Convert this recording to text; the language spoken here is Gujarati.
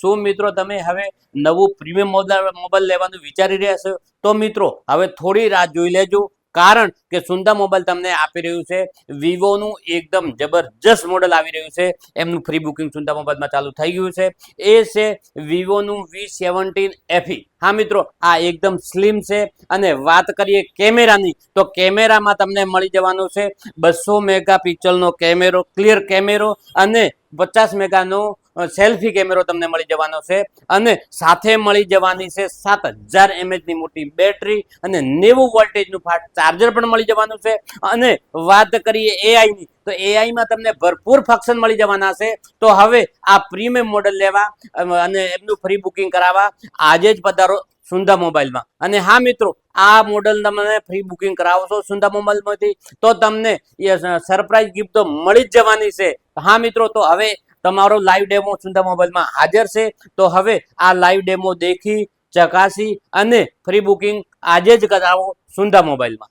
શું મિત્રો તમે હવે નવું પ્રીમિયમ મોબાઈલ લેવાનું વિચારી રહ્યા છો? તો મિત્રો હવે થોડી રાહ જોઈ લેજો, કારણ કે સુંદા મોબાઈલ તમને આપી રહ્યું છે વિવોનું એકદમ જબરજસ્ત મોડલ આવી રહ્યું છે. એમનું ફ્રી બુકિંગ સુંદા મોબાઈલમાં ચાલુ થઈ ગયું છે. એ છે વિવોનું V17 FE. હા મિત્રો, આ એકદમ સ્લિમ છે. અને વાત કરીએ કેમેરાની, તો કેમેરામાં તમને મળી જવાનું છે 200 મેગાપિક્સલનો કેમેરો, ક્લિયર કેમેરો, અને 50 મેગાનો સેલ્ફી કેમેરો તમને મળી જવાનો છે. અને સાથે મળી જવાની છે 7000 mAh ની મોટી બેટરી અને 90 વોલ્ટેજનું ફાસ્ટ ચાર્જર પણ મળી જવાનું છે. અને વાત કરીએ AI ની, તો AI માં તમને ભરપૂર ફંક્શન મળી જવાના છે. તો હવે આ પ્રીમિયમ મોડલ લેવા અને એમનું ફ્રી બુકિંગ કરાવવા આજે જ પધારો સુંદા મોબાઈલમાં. અને હા મિત્રો, આ મોડલ તમને ફ્રી બુકિંગ કરાવશો સુંદા મોબાઈલમાંથી, તો તમને સરપ્રાઈઝ ગિફ્ટ તો મળી જ જવાની છે. હા મિત્રો, તો હવે તમારો લાઈવ ડેમો સુંદા મોબાઈલમાં હાજર છે. તો હવે આ લાઈવ ડેમો દેખી, ચકાસી અને ફ્રી બુકિંગ આજે જ કરાવો સુંદા મોબાઈલમાં.